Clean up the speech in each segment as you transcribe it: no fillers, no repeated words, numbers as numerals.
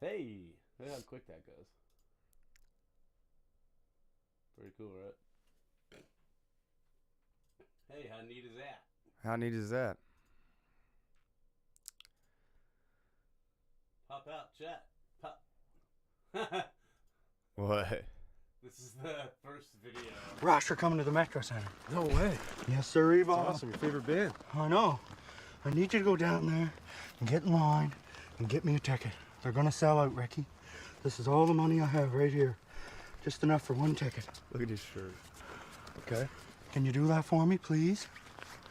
Hey, look how quick that goes. Pretty cool, right? Hey, how neat is that? How neat is that? Pop out, chat. Pop. What? This is the first video. Ross, you're coming to the Metro Center. No way. Yes, sir, Eva. That's awesome. Your favorite band. I know. I need you to go down there and get in line and get me a ticket. They're gonna sell out, Ricky. This is all the money I have right here. Just enough for one ticket. Look at his shirt. Okay. Can you do that for me, please?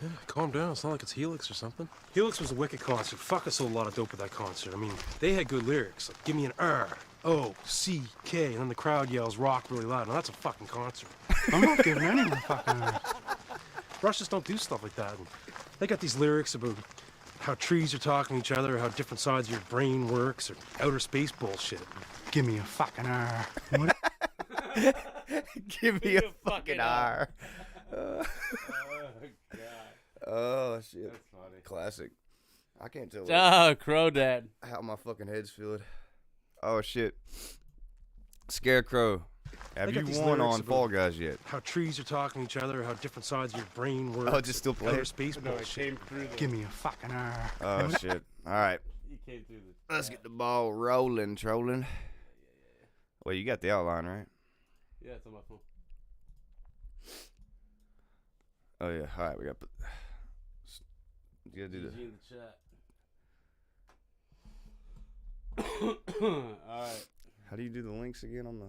Yeah, calm down. It's not like it's Helix or something. Helix was a wicked concert. Fuck, I sold a lot of dope at that concert. I mean, they had good lyrics. Like, give me an R-O-C-K, and then the crowd yells rock really loud. Now that's a fucking concert. I'm not giving anyone fucking that. Rush just don't do stuff like that. And they got these lyrics about how trees are talking to each other, how different sides of your brain works, or outer space bullshit. Give me a fucking R. What? Give me a fucking R. Oh, God. Oh, shit. That's funny. Classic. I can't tell Oh, Crow Dad. how my fucking head's feeling. Oh, shit. Scarecrow. Have They got you these won lyrics on about- Fall Guys yet? How trees are talking to each other, how different sides of your brain work. Oh, just still play outer it? space No, it bullshit. came through the... Give me a fucking R. Oh, shit. All right. He came through the... Let's get the ball rolling, trolling. Well, you got the outline, right? Yeah, it's on my phone. Oh, yeah. All right, we got to put... You got to do GG the... in the chat. Alright. How do you do the links again on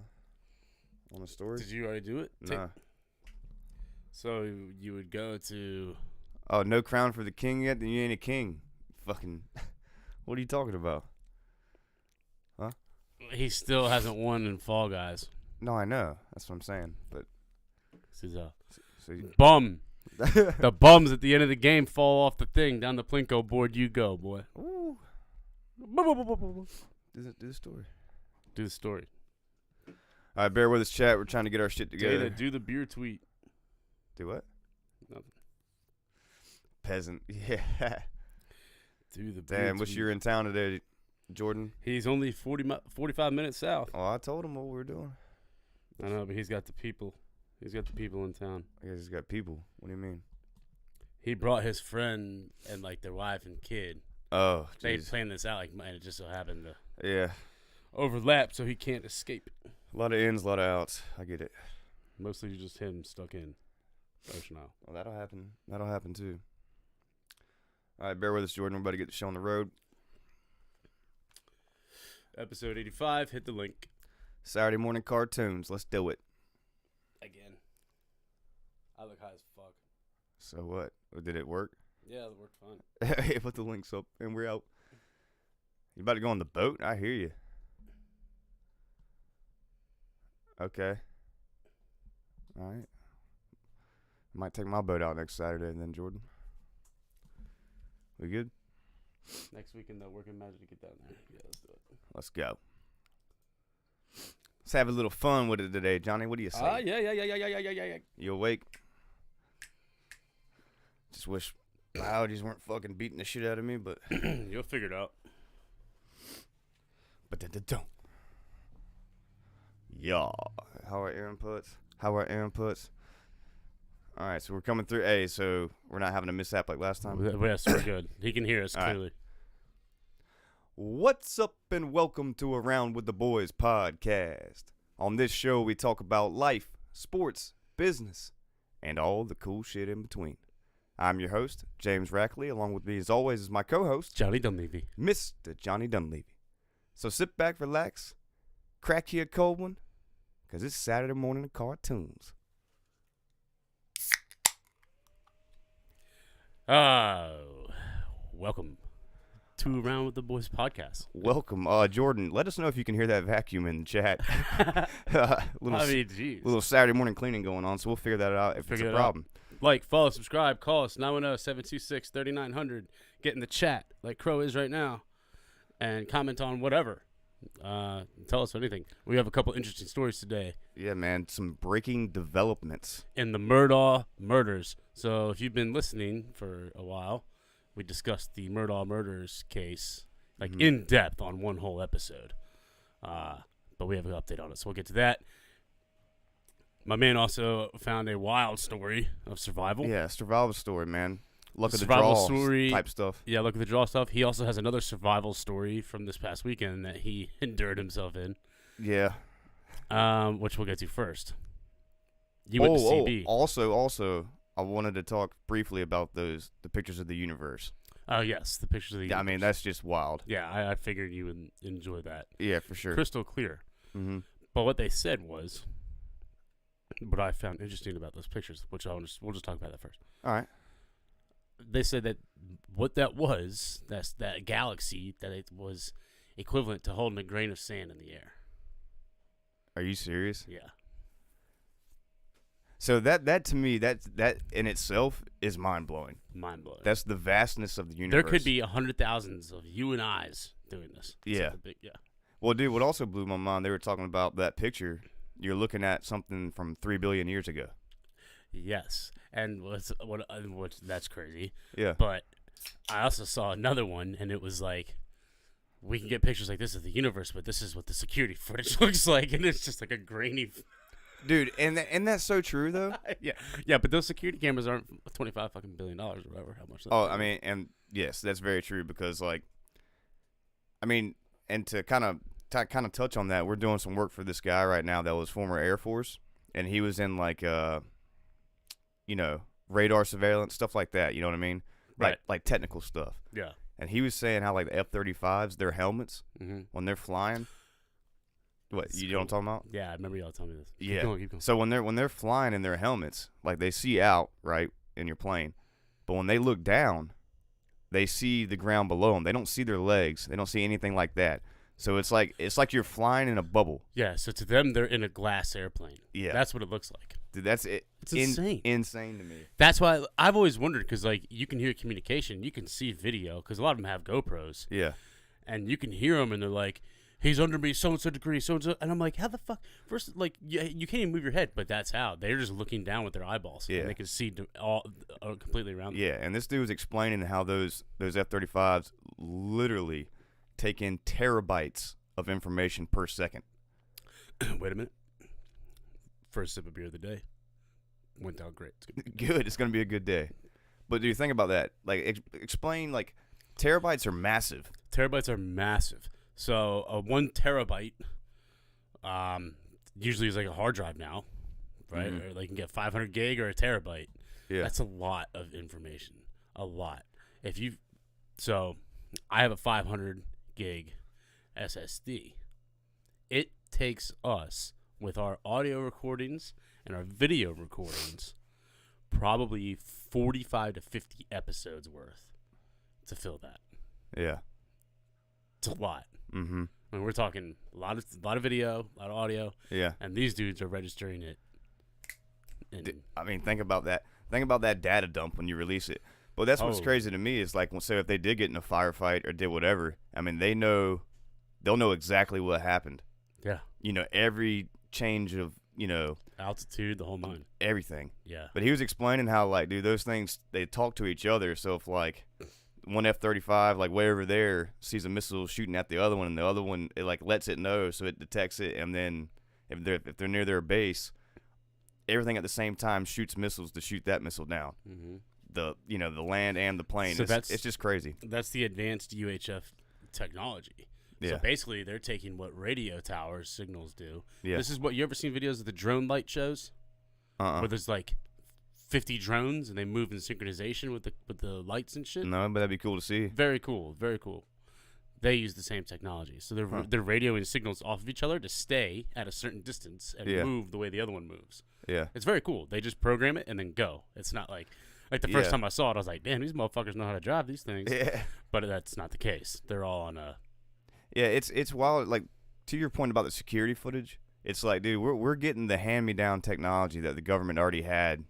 the story? Did you already do it? No. So you would go to... Oh, no crown for the king yet? Then you ain't a king. Fucking... What are you talking about? Huh? He still hasn't won in Fall Guys. No, I know. That's what I'm saying. But... This is a So you... bum. The bums at the end of the game fall off the thing. Down the Plinko board you go, boy. Ooh. Do the story. Do the story. All right, bear with us, chat. We're trying to get our shit together. Data, do the beer tweet. Do what? Nothing. Peasant. Yeah. Do the beer Damn, wish tweet. you were in town today, Jordan. He's only 45 minutes south. Oh, I told him what we were doing. I know, but he's got the people. He's got the people in town. I guess he's got people. What do you mean? He brought his friend and like their wife and kid. Oh, They jeez. planned this out, like, and it just so happened to Yeah. overlap, so he can't escape. A lot of ins, a lot of outs. I get it. Mostly just him stuck in Ocean Isle. Well, that'll happen. That'll happen, too. All right, bear with us, Jordan. We're about to get the show on the road. Episode 85. Hit the link Saturday morning cartoons. Let's do it. again. I look high as fuck. So what? Did it work? Yeah, it worked fine. Hey, put the links up, and we're out. You about to go on the boat? I hear you. Okay. All right. Might take my boat out next Saturday then, Jordan. We good? Next weekend, though, working magic to get down there. Yeah, let's do it. Let's go. Let's have a little fun with it today, Johnny. What do you say? Yeah. You awake? Just wish biologies weren't fucking beating the shit out of me, but... You'll figure it out. But don't. Yeah. How are inputs? All right, so we're coming through A, so we're not having a mishap like last time. Yes, we're good. He can hear us All right. clearly. What's up and welcome to Around with the Boys podcast. On this show, we talk about life, sports, business, and all the cool shit in between. I'm your host, James Rackley. Along with me, as always, is my co-host, Johnny Dunleavy. Mr. Johnny Dunleavy. So sit back, relax, crack you a cold one, because it's Saturday morning of cartoons. Welcome to Around with the Boys podcast. Welcome. Jordan, let us know if you can hear that vacuum in the chat. Geez. Little Saturday morning cleaning going on, so we'll figure that out if it's a problem. Like, follow, subscribe, call us, 910-726-3900. Get in the chat, like Crow is right now, and comment on whatever. Tell us anything. We have a couple interesting stories today Yeah, man, some breaking developments. in the Murdaugh murders. So if you've been listening for a while, we discussed the Murdaugh murders case, like in depth on one whole episode. But we have an update on it, so we'll get to that. My man also found a wild story of survival. Yeah, survival story, man. Luck of the Survival draw story type stuff. Yeah, look at the draw stuff. He also has another survival story from this past weekend that he endured himself in. Yeah. Which we'll get to first. You went to CB. Also, I wanted to talk briefly about the pictures of the universe. Oh, yes, the pictures of the universe. I mean, that's just wild. Yeah, I figured you would enjoy that. Yeah, for sure. Crystal clear. Mm-hmm. But what they said was, what I found interesting about those pictures, which we'll just talk about that first. All right. They said that what that was, that's that galaxy, that it was equivalent to holding a grain of sand in the air. Are you serious? Yeah. So that to me, that in itself is mind blowing. Mind blowing. That's the vastness of the universe. There could be 100,000s of you and I's doing this. Yeah. Yeah. Well, dude, what also blew my mind, they were talking about that picture. You're looking at something from 3 billion years ago. Yes, and what that's crazy. Yeah. But I also saw another one, and it was like, we can get pictures like this of the universe, but this is what the security footage looks like, and it's just like a grainy. Dude, and that's so true though. yeah, but those security cameras aren't $25 fucking billion or whatever. How much? Oh, I mean, and yes, that's very true because, like, I mean, and to kind of touch on that, we're doing some work for this guy right now that was former Air Force, and he was in like radar surveillance, stuff like that. You know what I mean? Right. Like technical stuff. Yeah. And he was saying how like the F-35s, their helmets Mm-hmm. when they're flying. What you know what I'm talking about? Yeah, I remember y'all telling me this. Yeah. Keep going. So when they're flying in their helmets, like they see out right in your plane, but when they look down, they see the ground below them. They don't see their legs. They don't see anything like that. So it's like you're flying in a bubble. Yeah. So to them, they're in a glass airplane. Yeah. That's what it looks like. Dude, that's it. It's insane. Insane to me. That's why I've always wondered, because like you can hear communication, you can see video, because a lot of them have GoPros, Yeah. and you can hear them, and they're like, "He's under me, so and so degree, so and so," and I'm like, "How the fuck?" First, like, you can't even move your head, but that's how they're just looking down with their eyeballs, Yeah. and they can see all completely around them. Yeah, and this dude was explaining how those F-35s literally take in terabytes of information per second. Wait a minute. First sip of beer of the day. Went down great. It's good. Good. It's going to be a good day. But do you think about that? Like, explain, like, terabytes are massive. Terabytes are massive. So a 1 terabyte usually is like a hard drive now, right? Mhm. Or they can get 500 gig or a terabyte. Yeah. That's a lot of information. A lot. So I have a 500 gig SSD. It takes us, with our audio recordings and our video recordings, probably 45 to 50 episodes worth to fill that. Yeah. It's a lot. Mm-hmm. I mean, we're talking a lot of video, a lot of audio, Yeah. and these dudes are registering it. I mean, think about that. Think about that data dump when you release it. But that's what's Oh. crazy to me is, like, so if they did get in a firefight or did whatever, I mean, they'll know exactly what happened. Yeah. You know, every change of, Altitude, the whole nine. everything. Yeah. But he was explaining how, like, dude, those things, they talk to each other. So if, like, one F-35, like, way over there sees a missile shooting at the other one, and the other one, it, like, lets it know, so it detects it, and then if they're near their base, everything at the same time shoots missiles to shoot that missile down. Mm-hmm. The land and the plane. So It's just crazy. That's the advanced UHF technology. Yeah. So basically, they're taking what radio towers signals do. Yeah. This is what you ever seen videos of the drone light shows, Uh-uh. where there's like 50 drones and they move in synchronization with the lights and shit. No, but that'd be cool to see. Very cool. Very cool. They use the same technology, so they're radioing signals off of each other to stay at a certain distance and Yeah. move the way the other one moves. Yeah. It's very cool. They just program it and then go. It's not like the first Yeah. time I saw it, I was like, damn, these motherfuckers know how to drive these things. Yeah. But that's not the case. They're all on a. Yeah, it's wild. Like, to your point about the security footage, it's like, dude, we're getting the hand-me-down technology that the government already had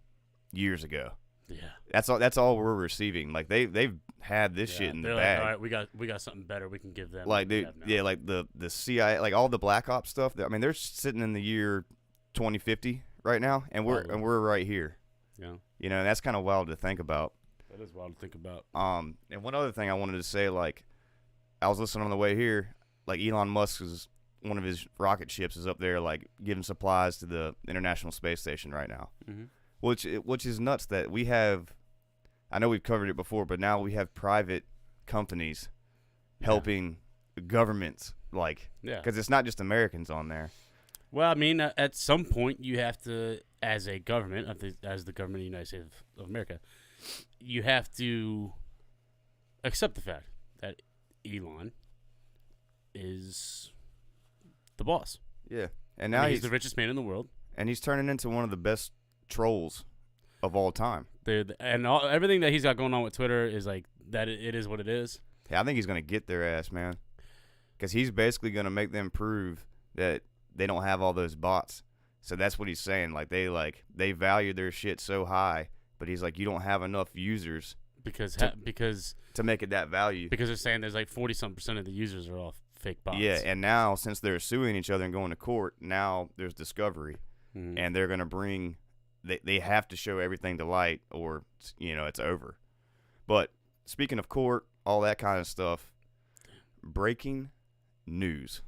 years ago. Yeah. That's all we're receiving. Like, they've had this shit in the They're bag. like, all right, we got something better we can give them. Like, than we dude, have now." yeah, like the CIA, like all the Black Ops stuff. I mean, they're sitting in the year 2050 right now, and we're right here. Yeah. You know, and that's kind of wild to think about. That is wild to think about. And one other thing I wanted to say, like, I was listening on the way here, like Elon Musk is one of his rocket ships is up there, like, giving supplies to the International Space Station right now. Mm-hmm. Which is nuts that we have. I know we've covered it before, but now we have private companies helping governments, like, because it's not just Americans on there. Well, I mean, at some point, you have to, as a government, as the government of the United States of America, you have to accept the fact that Elon is the boss. Yeah, and now he's the richest man in the world, and he's turning into one of the best trolls of all time. Everything that he's got going on with Twitter is like that. It is what it is. Yeah, I think he's gonna get their ass, man, because he's basically gonna make them prove that they don't have all those bots. So that's what he's saying. Like they value their shit so high, but he's like, you don't have enough users because to make it that value. Because they're saying there's like 40-some% of the users are all fake bots. Yeah, and now since they're suing each other and going to court, now there's discovery, and they're gonna bring. They have to show everything to light, or it's over. But speaking of court, all that kind of stuff, breaking news.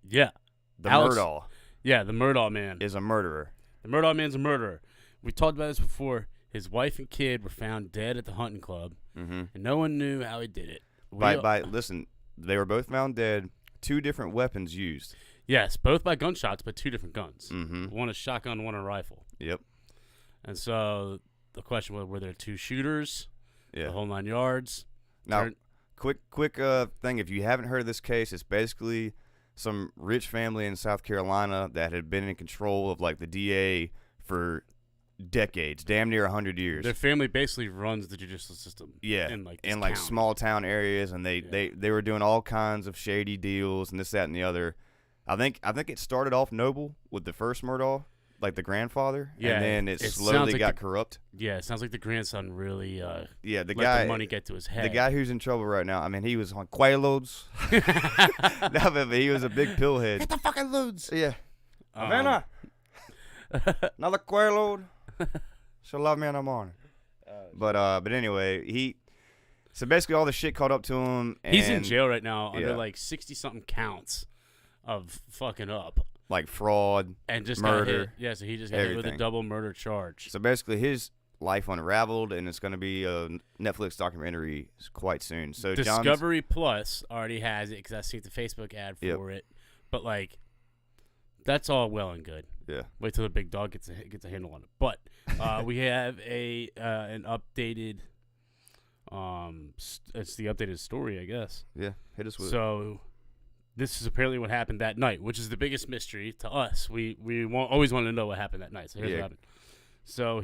Yeah. The Murdaugh. Yeah, the Murdaugh man is a murderer. The Murdaugh man's a murderer. We talked about this before. His wife and kid were found dead at the hunting club, and no one knew how he did it. Listen, they were both found dead. 2 different weapons used. Yes, both by gunshots, but 2 different guns. Mm-hmm. One a shotgun, one a rifle. Yep. And so the question was, were there 2 shooters? Yeah. The whole 9 yards. Now, quick thing. If you haven't heard of this case, it's basically some rich family in South Carolina that had been in control of like the DA for decades, damn near 100 years. Their family basically runs the judicial system. Yeah, in like small town areas, and they were doing all kinds of shady deals and this, that, and the other. I think it started off noble with the first Murdaugh, like the grandfather, and then it slowly got corrupt. Yeah, it sounds like the grandson really the let guy, the money get to his head. The guy who's in trouble right now, I mean, he was on Quaaludes. No, but he was a big pillhead. Get the fucking loads. Yeah. Havana. Another Quaalude. She'll love me in the morning. But anyway, so basically all the shit caught up to him. And he's in jail right now under like 60-something counts of fucking up. Like fraud, and just murder. Got hit. Yeah, so he just got hit with a double murder charge. So basically his life unraveled, and it's going to be a Netflix documentary quite soon. So Discovery Plus already has it because I see the Facebook ad for it. But like, that's all well and good. Yeah. Wait till the big dog gets a handle on it. But we have an updated. It's the updated story, I guess. Yeah, hit us with it. So this is apparently what happened that night, which is the biggest mystery to us. We always want to know what happened that night. So here's what happened. So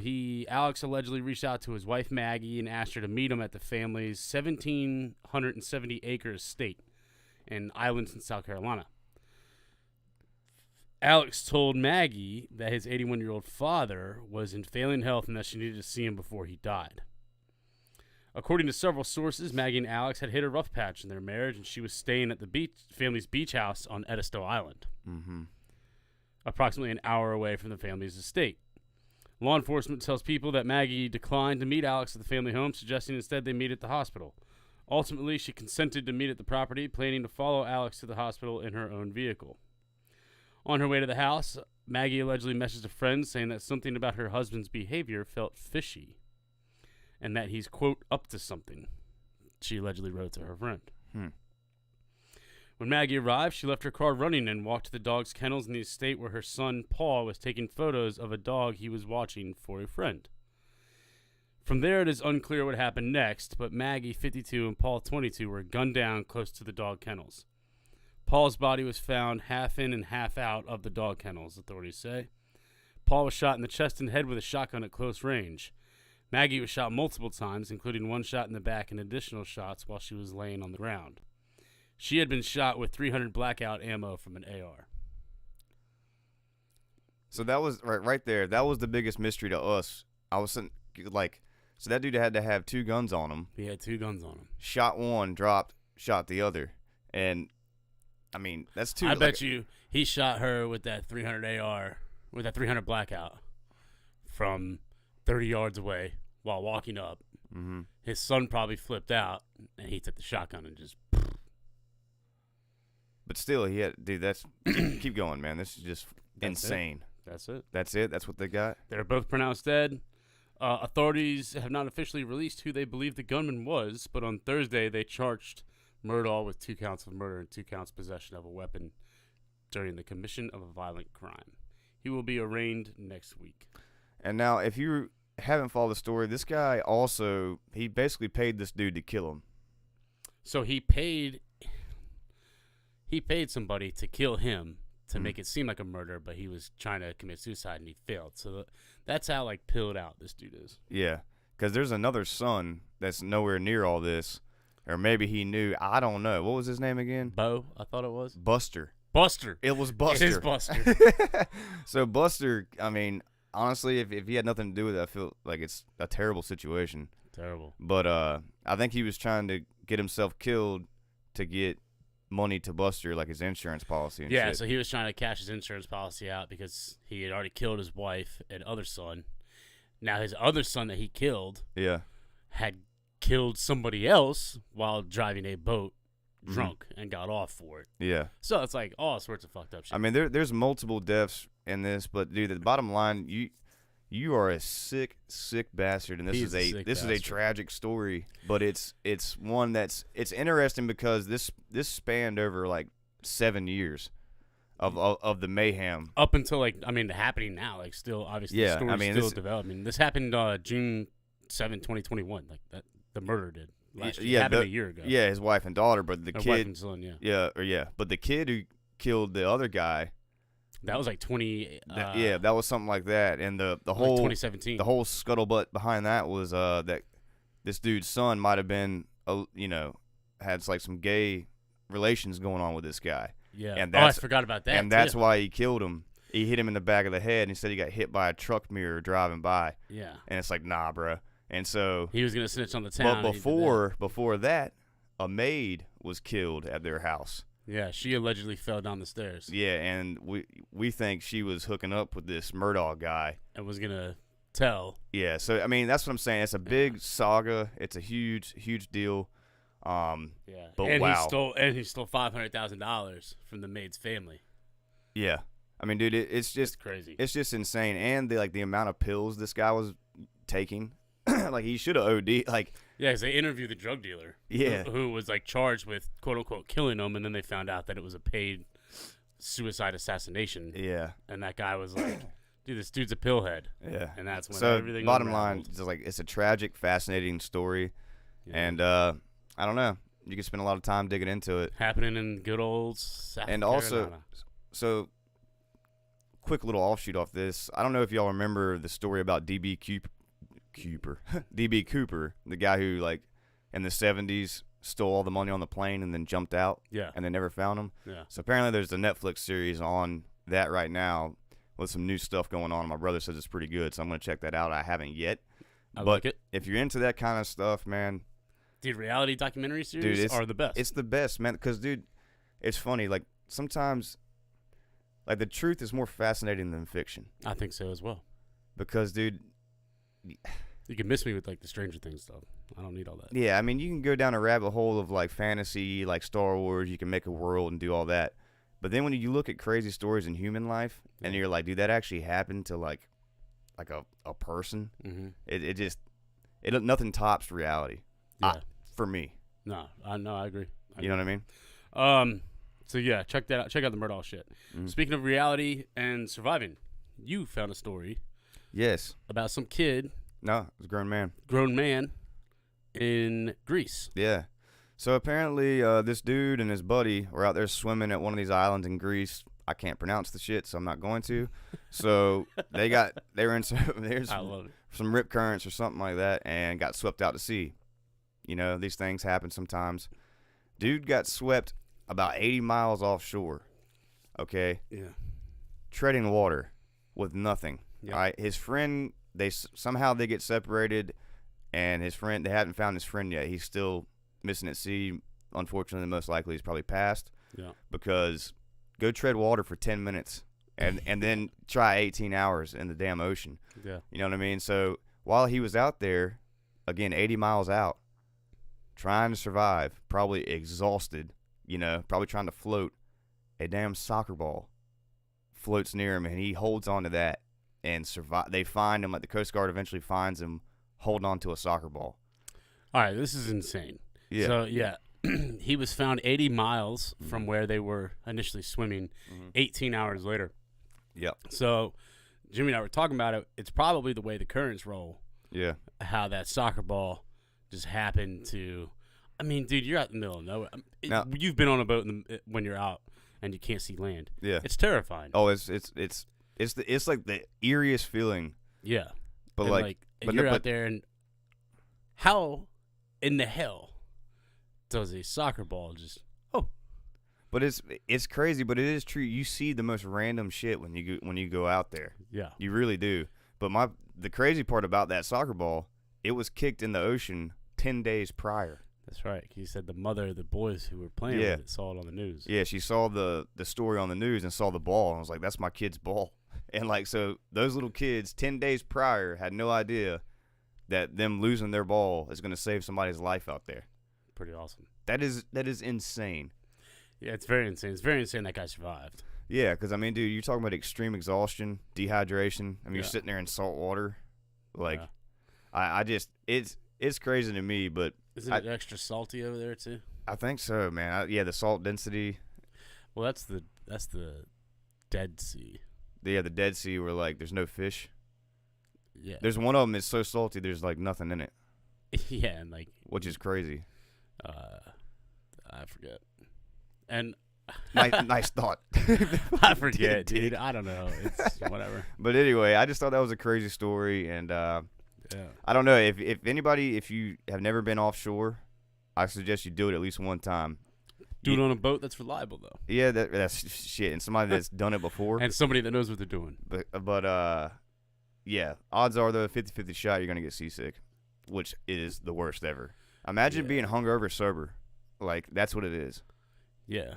Alex allegedly reached out to his wife Maggie and asked her to meet him at the family's 1,770-acre estate in Islandton, South Carolina. Alex told Maggie that his 81-year-old father was in failing health and that she needed to see him before he died. According to several sources, Maggie and Alex had hit a rough patch in their marriage, and she was staying at the family's beach house on Edisto Island, approximately an hour away from the family's estate. Law enforcement tells people that Maggie declined to meet Alex at the family home, suggesting instead they meet at the hospital. Ultimately, she consented to meet at the property, planning to follow Alex to the hospital in her own vehicle. On her way to the house, Maggie allegedly messaged a friend saying that something about her husband's behavior felt fishy, and that he's, quote, up to something, she allegedly wrote to her friend. When Maggie arrived, she left her car running and walked to the dog's kennels in the estate where her son, Paul, was taking photos of a dog he was watching for a friend. From there, it is unclear what happened next, but Maggie, 52, and Paul, 22, were gunned down close to the dog kennels. Paul's body was found half in and half out of the dog kennels, authorities say. Paul was shot in the chest and head with a shotgun at close range. Maggie was shot multiple times, including one shot in the back and additional shots while she was laying on the ground. She had been shot with 300 blackout ammo from an AR. So that was right there. That was the biggest mystery to us. I was like, so that dude had to have 2 guns on him. He had 2 guns on him. Shot one, dropped, shot the other, and I mean that's 2. I bet you he shot her with that 300 AR, with that 300 blackout, from 30 yards away while walking up. His son probably flipped out, and he took the shotgun and just. But still, dude, that's keep going, man. This is just insane. That's it. That's it. That's what they got. They're both pronounced dead. Authorities have not officially released who they believe the gunman was, but on Thursday they charged Murdaugh with 2 counts of murder and 2 counts possession of a weapon during the commission of a violent crime. He will be arraigned next week. And now, if you haven't followed the story, this guy also, he basically paid this dude to kill him. So he paid somebody to kill him to make it seem like a murder, but he was trying to commit suicide and he failed. So that's how like pilled out this dude is. Yeah, because there's another son that's nowhere near all this, or maybe he knew. I don't know. What was his name again? Bo, I thought it was. Buster. Buster. It was Buster. It is Buster. So Buster, I mean, honestly, if he had nothing to do with it, I feel like it's a terrible situation. Terrible. But I think he was trying to get himself killed to get money to Buster, like his insurance policy and shit. So he was trying to cash his insurance policy out because he had already killed his wife and other son. Now his other son that he killed had killed somebody else while driving a boat drunk and got off for it. Yeah. So it's like all sorts of fucked up shit. I mean, there's multiple deaths in this, but dude, the bottom line, you are a sick bastard, and this is a tragic story. But it's one it's interesting because this spanned over like 7 years of the mayhem up until happening now, like still obviously the story's still developing. This happened June 7, 2021, like that the murder did. Happened a year ago. Yeah, his wife and daughter, but the kid, wife and son, but the kid who killed the other guy. That was like 20. That was something like that, and the whole 2017. The whole scuttlebutt behind that was that this dude's son might have been, had like some gay relations going on with this guy. Yeah, and I forgot about that. And that's why he killed him. He hit him in the back of the head, and he said he got hit by a truck mirror driving by. Yeah, and it's like, nah, bro. And so he was gonna snitch on the town. But before that, a maid was killed at their house. Yeah, she allegedly fell down the stairs. Yeah, and we think she was hooking up with this Murdaugh guy. And was going to tell. Yeah, so, I mean, that's what I'm saying. It's a big saga. It's a huge deal. Yeah. But and wow. He stole $500,000 from the maid's family. Yeah. I mean, dude, it's just crazy. It's just insane. And the amount of pills this guy was taking. Like, he should have OD'd. Like, yeah, because they interviewed the drug dealer. Yeah. Who was, like, charged with, quote-unquote, killing him, and then they found out that it was a paid suicide assassination. Yeah. And that guy was like, dude, this dude's a pillhead. Yeah. And that's when so everything bottom unraveled. line, just like, it's a tragic, fascinating story. Yeah. And, I don't know. You can spend a lot of time digging into it. Happening in good old South Carolina. Also, so, quick little offshoot off this. I don't know if y'all remember the story about DB Cooper, the guy who, like, in the 70s stole all the money on the plane and then jumped out. Yeah. And they never found him. Yeah. So apparently there's a Netflix series on that right now with some new stuff going on. My brother says it's pretty good, so I'm going to check that out. I haven't yet. But like it. If you're into that kind of stuff, man. Dude, reality documentary series are the best. It's the best, man. Because, dude, it's funny. Like, sometimes, like, the truth is more fascinating than fiction. I think so as well. Because, dude, you can miss me with, like, the Stranger Things stuff. I don't need all that. Yeah, I mean, you can go down a rabbit hole of, like, fantasy, like Star Wars. You can make a world and do all that. But then when you look at crazy stories in human life, and you're like, dude, that actually happened to, like a person, it nothing tops reality. Yeah. For me. No, I agree. You know what I mean? So, yeah, check that out. Check out the Murdaugh shit. Mm-hmm. Speaking of reality and surviving, you found a story. Yes. About some kid. No, it was a grown man. Grown man in Greece. Yeah. So apparently this dude and his buddy were out there swimming at one of these islands in Greece. I can't pronounce the shit, so I'm not going to. So they were in some rip currents or something like that and got swept out to sea. You know, these things happen sometimes. Dude got swept about 80 miles offshore. Okay? Yeah. Treading water with nothing. Yep. All right? His friend, somehow they get separated, and they haven't found his friend yet. He's still missing at sea. Unfortunately, most likely he's probably passed. Yeah. Because go tread water for 10 minutes and then try 18 hours in the damn ocean. Yeah. You know what I mean? So while he was out there, again, 80 miles out, trying to survive, probably exhausted, you know, probably trying to float, a damn soccer ball floats near him, and he holds on to that and survive. They find him, like the Coast Guard eventually finds him holding on to a soccer ball. All right, this is insane. Yeah. So, yeah, he was found 80 miles from where they were initially swimming 18 hours later. Yep. So, Jimmy and I were talking about it. It's probably the way the currents roll. Yeah. How that soccer ball just happened to. I mean, dude, you're out in the middle of nowhere. Now, you've been on a boat when you're out and you can't see land. Yeah. It's terrifying. Oh, it's like the eeriest feeling. Yeah. But and you're out there, and how in the hell does a soccer ball just? Oh. But it's crazy, but it is true. You see the most random shit when you go out there. Yeah. You really do. But the crazy part about that soccer ball, it was kicked in the ocean 10 days prior. That's right. He said the mother of the boys who were playing with it saw it on the news. Yeah, she saw the story on the news and saw the ball and was like, "That's my kid's ball." And so those little kids 10 days prior had no idea that them losing their ball is going to save somebody's life out there. Pretty awesome. That is insane. Yeah, it's very insane. It's very insane that guy survived. Yeah, because, I mean, dude, you're talking about extreme exhaustion, dehydration. I mean, you're sitting there in salt water. It's crazy to me, but. Isn't it extra salty over there, too? I think so, man. The salt density. Well, that's the Dead Sea. Yeah, the Dead Sea where, there's no fish. Yeah. There's one of them that's so salty there's, nothing in it. Yeah, and, which is crazy. I forget. And nice thought. I forget, dude. I don't know. It's whatever. But anyway, I just thought that was a crazy story, and I don't know if anybody, if you have never been offshore, I suggest you do it at least one time. Do it on a boat that's reliable, though. Yeah, that's shit, and somebody that's done it before, and somebody that knows what they're doing. But yeah, odds are though 50-50 shot you're gonna get seasick, which is the worst ever. Imagine being hungover sober, that's what it is. Yeah.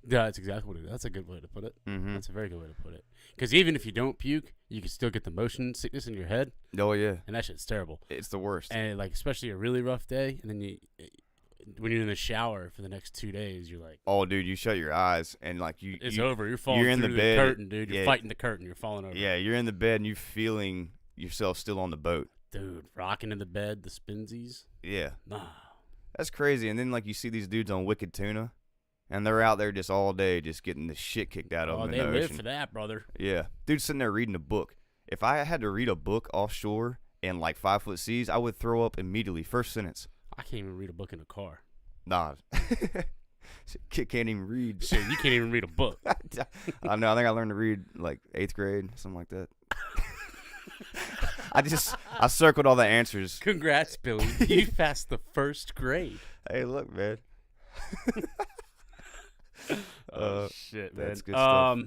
Yeah, that's exactly what it is. That's a good way to put it. Mm-hmm. That's a very good way to put it. Because even if you don't puke, you can still get the motion sickness in your head. Oh, yeah. And that shit's terrible. It's the worst. And, especially a really rough day, and then when you're in the shower for the next 2 days, you're like... Oh, dude, you shut your eyes, and, It's over. You're falling in through the bed. Curtain, dude. You're fighting the curtain. You're falling over. Yeah, you're in the bed, and you're feeling yourself still on the boat. Dude, rocking in the bed, the spinsies. Yeah. Nah. That's crazy. And then, you see these dudes on Wicked Tuna, and they're out there just all day just getting the shit kicked out of them in the ocean. They live for that, brother. Yeah. Dude's sitting there reading a book. If I had to read a book offshore in, 5-foot seas, I would throw up immediately. First sentence. I can't even read a book in a car. Nah. Kid can't even read. Shit, you can't even read a book. I know. I think I learned to read, 8th grade, something like that. I circled all the answers. Congrats, Billy. You passed the first grade. Hey, look, man. Shit, man. That's good stuff.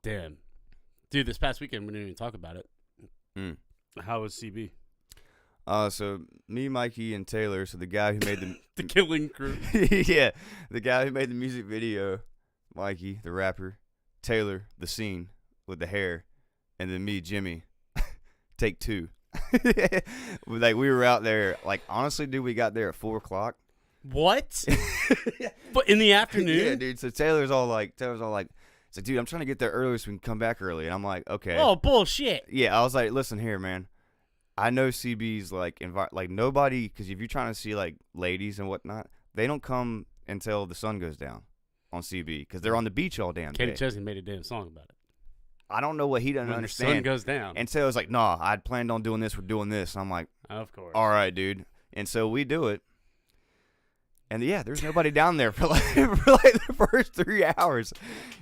Damn. Dude, this past weekend, we didn't even talk about it. How was CB? So me, Mikey, and Taylor, so the guy who made the... the Killing Crew. Yeah, the guy who made the music video, Mikey, the rapper, Taylor, the scene with the hair, and then me, Jimmy, take two. We were out there, honestly, dude, we got there at 4 o'clock. What? But in the afternoon? Yeah, dude, so Taylor's all like, it's like, dude, I'm trying to get there early so we can come back early. And I'm like, okay. Oh, bullshit. Yeah, I was like, listen here, man. I know CB's, nobody, because if you're trying to see, ladies and whatnot, they don't come until the sun goes down on CB because they're on the beach all damn day. Kenny Chesney made a damn song about it. I don't know what he doesn't understand. The sun goes down. And so I was like, nah, I'd planned on doing this. We're doing this. And I'm like, of course. All right, dude. And so we do it. And yeah, there's nobody down there for the first 3 hours.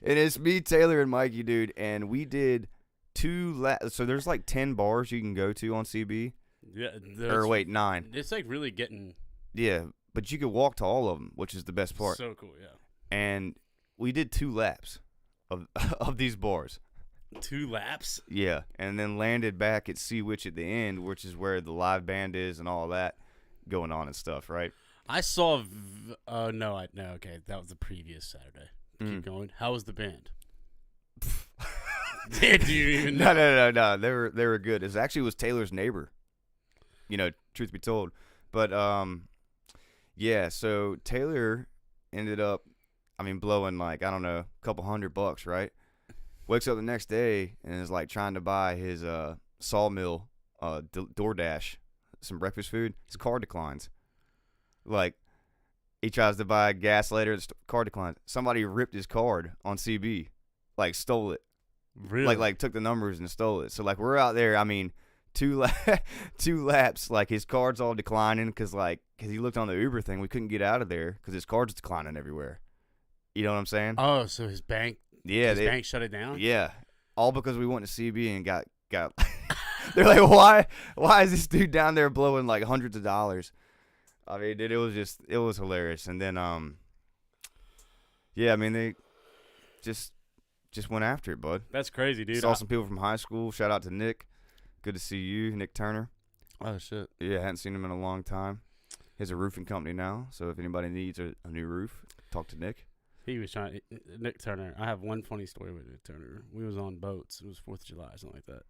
And it's me, Taylor, and Mikey, dude. And we did 2 laps. So there's 10 bars you can go to on CB. Yeah. Or wait, 9. It's really getting. Yeah, but you could walk to all of them, which is the best part. So cool, yeah. And we did 2 laps of these bars. 2 laps? Yeah, and then landed back at Sea Witch at the end, which is where the live band is and all that going on and stuff, right? I saw. Okay, that was the previous Saturday. Keep going. How was the band? Did you even know? No. They were good. It actually was Taylor's neighbor. Truth be told, but yeah. So Taylor ended up blowing like, I don't know, a couple $100, right? Wakes up the next day and is like trying to buy his Sawmill DoorDash some breakfast food. His card declines. Like, he tries to buy gas later, the card declines. Somebody ripped his card on CB, like stole it. Really? Like took the numbers and stole it. So like we're out there. I mean, two laps. Like his card's all declining because he looked on the Uber thing. We couldn't get out of there because his card's declining everywhere. You know what I'm saying? Oh, so his bank. Yeah, bank shut it down. Yeah, all because we went to CB and got. They're like, why is this dude down there blowing like hundreds of dollars? I mean, dude, it was hilarious. And then yeah, I mean they just went after it, bud. That's crazy, dude. Saw some people from high school. Shout out to Nick. Good to see you, Nick Turner. Oh, shit. Yeah, hadn't seen him in a long time. He has a roofing company now, so if anybody needs a new roof, talk to Nick. He was trying. Nick Turner. I have one funny story with Nick Turner. We was on boats. It was 4th of July, something like that.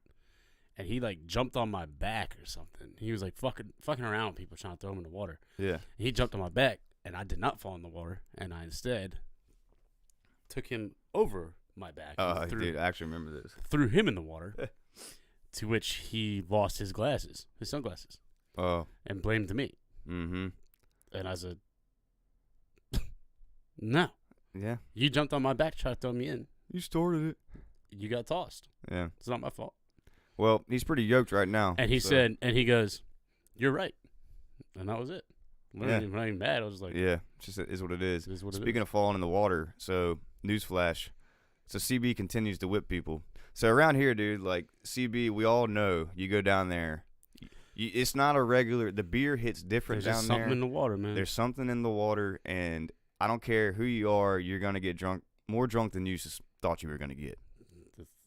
And he like jumped on my back or something. He was like fucking around with people trying to throw him in the water. Yeah. He jumped on my back, and I did not fall in the water, and I instead took him over my back. Dude, I actually remember this. Threw him in the water, to which he lost his sunglasses, and blamed me. Mm-hmm. And I said, no. Yeah. You jumped on my back, tried to throw me in. You started it. You got tossed. Yeah. It's not my fault. Well, he's pretty yoked right now. And he he goes, you're right. And that was it. I'm not even mad. I was like, yeah, it just is what it is. It is what it is. Speaking of falling in the water, so newsflash. So CB continues to whip people. So around here, dude, like CB, we all know you go down there. It's not a regular. The beer hits different There's down just there. something in the water, man. There's something in the water, and I don't care who you are, you're gonna get more drunk than you thought you were gonna get.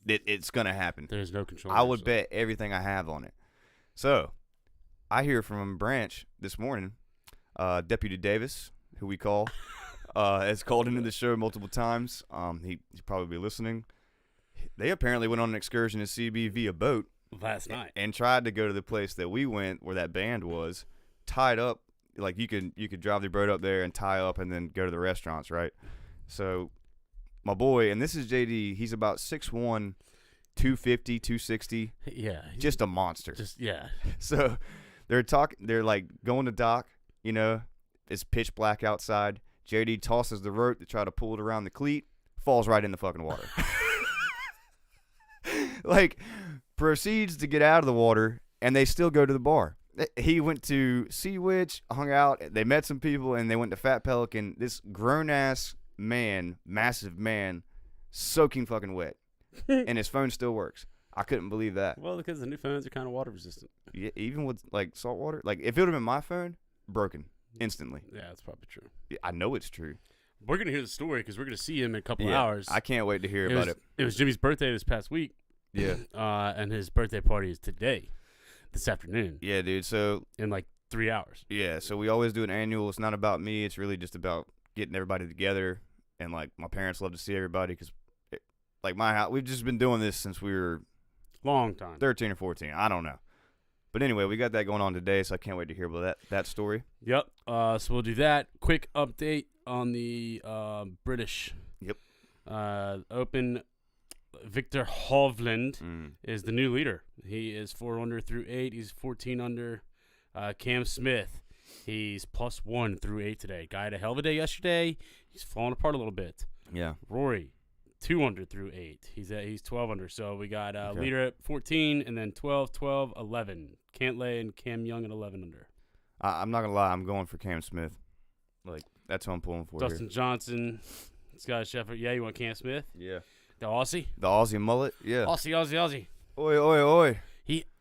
It's gonna happen. There's no control. I would bet everything I have on it. So I hear from Branch this morning. Deputy Davis, who we call, has called into the show multiple times. He'd probably be listening. They apparently went on an excursion to CB via boat last night and tried to go to the place that we went, where that band was, tied up. Like you could drive the boat up there and tie up, and then go to the restaurants, right? So my boy, and this is JD. He's about 6'1", 250, 260. Yeah, just a monster. So they're like going to dock. You know, it's pitch black outside. JD tosses the rope to try to pull it around the cleat, falls right in the fucking water. Like, proceeds to get out of the water, and they still go to the bar. He went to Sea Witch, hung out, they met some people, and they went to Fat Pelican. This grown-ass man, massive man, soaking fucking wet. And his phone still works. I couldn't believe that. Well, because the new phones are kind of water resistant. Yeah, even with, like, salt water. Like, if it would have been my phone, broken instantly. Yeah, that's probably true. Yeah, I know it's true. We're going to hear the story because we're going to see him in a couple of hours. I can't wait to hear about it. It was Jimmy's birthday this past week. Yeah. And his birthday party is today, this afternoon. Yeah, dude. So in like 3 hours. Yeah, so we always do an annual. It's not about me. It's really just about getting everybody together. And, like, my parents love to see everybody because, like, my house, we've just been doing this since we were long time, 13 or 14. I don't know. But anyway, we got that going on today, so I can't wait to hear about that story. Yep. So we'll do that. Quick update on the British. Yep. Open. Victor Hovland is the new leader. He is 4 under through 8. He's 14 under. Cam Smith, he's +1 through 8 today. Guy had a hell of a day yesterday. He's falling apart a little bit. Yeah. Rory, 2 under through 8. He's 12 under. So we got leader at 14, and then 12, 12, 11. Cantlay and Cam Young at 11 under. I'm not gonna lie. I'm going for Cam Smith. Like, that's who I'm pulling for. Dustin here. Johnson, Scott Shepard. Yeah, you want Cam Smith? Yeah. The Aussie? The Aussie mullet? Yeah. Aussie. Oi, oi, oi.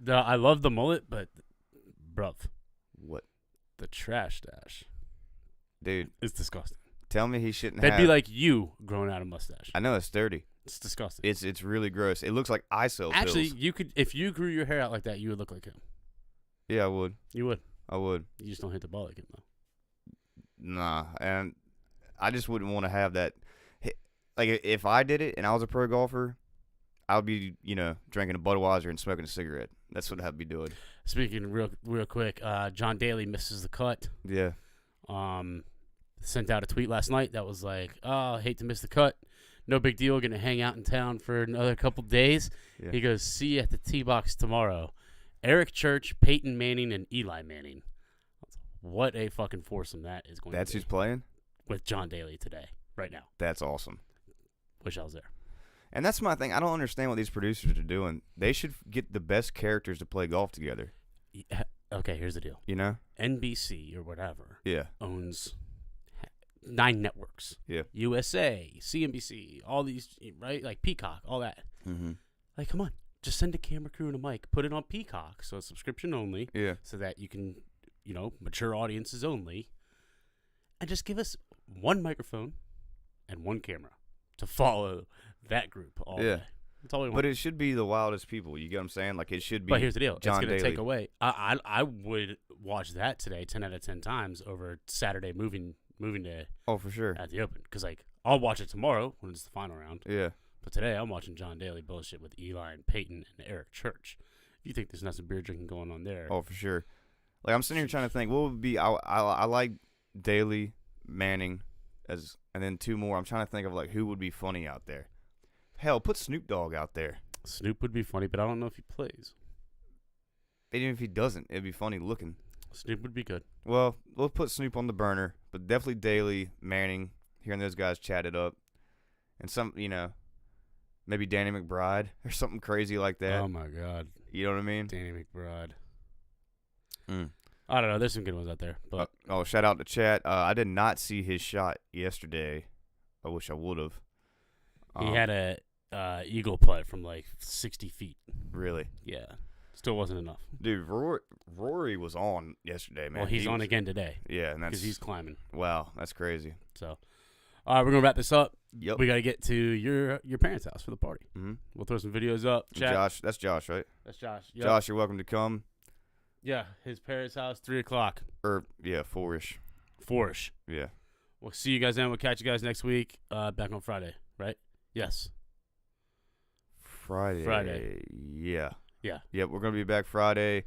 I love the mullet, but, bruv. What? The trash stash. Dude. It's disgusting. Tell me he shouldn't That'd be like you growing out a mustache. I know, it's dirty. It's disgusting. It's really gross. It looks like ISO Actually, pills. you could, if you grew your hair out like that, you would look like him. Yeah, I would. You would. I would. You just don't hit the ball like him, though. Nah, and I just wouldn't want to have that. Like, if I did it and I was a pro golfer, I would be, drinking a Budweiser and smoking a cigarette. That's what I'd be doing. Speaking real quick, John Daly misses the cut. Yeah. sent out a tweet last night that was like, "Oh, hate to miss the cut. No big deal. Going to hang out in town for another couple days." Yeah. He goes, "See you at the T-Box tomorrow." Eric Church, Peyton Manning, and Eli Manning. What a fucking foursome that is going That's to be. who's playing? With John Daly today, right now. That's awesome. Wish I was there. And that's my thing. I don't understand what these producers are doing. They should get the best characters to play golf together. Yeah, okay, here's the deal. You know? NBC or whatever Yeah. owns 9 networks. Yeah. USA, CNBC, all these, right? Like Peacock, all that. Mm-hmm. Like, come on. Just send a camera crew and a mic. Put it on Peacock, so it's subscription only. Yeah. So that you can, mature audiences only. And just give us one microphone and one camera to follow that group all day. That's all we want. But it should be the wildest people. You get what I'm saying? Like, it should be. But here's the deal. John it's going to Daly. take away. I would watch that today 10 out of 10 times over Saturday moving day Oh, for sure. at the Open. Because, I'll watch it tomorrow when it's the final round. Yeah. But today I'm watching John Daly bullshit with Eli and Peyton and Eric Church. If you think there's not some beer drinking going on there. Oh, for sure. Like, I'm sitting here trying to think, what would be. I like Daly, Manning, and then 2 more. I'm trying to think of, who would be funny out there. Hell, put Snoop Dogg out there. Snoop would be funny, but I don't know if he plays. Even if he doesn't, it'd be funny looking. Snoop would be good. Well, we'll put Snoop on the burner, but definitely Daly, Manning, hearing those guys chat it up. And some, maybe Danny McBride or something crazy like that. Oh, my God. You know what I mean? Danny McBride. Mm. I don't know. There's some good ones out there. But Shout out to chat. I did not see his shot yesterday. I wish I would have. he had a eagle putt from 60 feet. Really? Yeah. Still wasn't enough. Dude, Rory was on yesterday, man. Well, he's He on was- again today Yeah, and that's because he's climbing. wow, that's crazy. So, all right, we're going to wrap this up. Yep. We got to get to your parents' house for the party. Mm-hmm. We'll throw some videos up. Chat. Josh, that's Josh, right? That's Josh. Yep. Josh, you're welcome to come. Yeah, his parents' house, 3 o'clock. Or, yeah, 4-ish. 4-ish. Yeah. We'll see you guys then. We'll catch you guys next week. Back on Friday, right? Yes. Friday. Yeah. Yeah. Yep, we're going to be back Friday.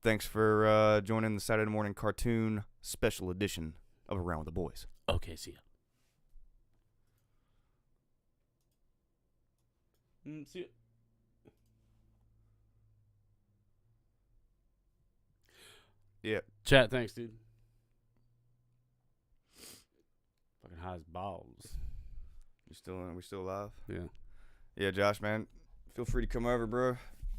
Thanks for joining the Saturday morning cartoon special edition of Around with the Boys. Okay, see ya. See ya. Yeah. Chat, thanks, dude. Fucking high as balls. We still alive? Yeah. Yeah, Josh, man. Feel free to come over, bro.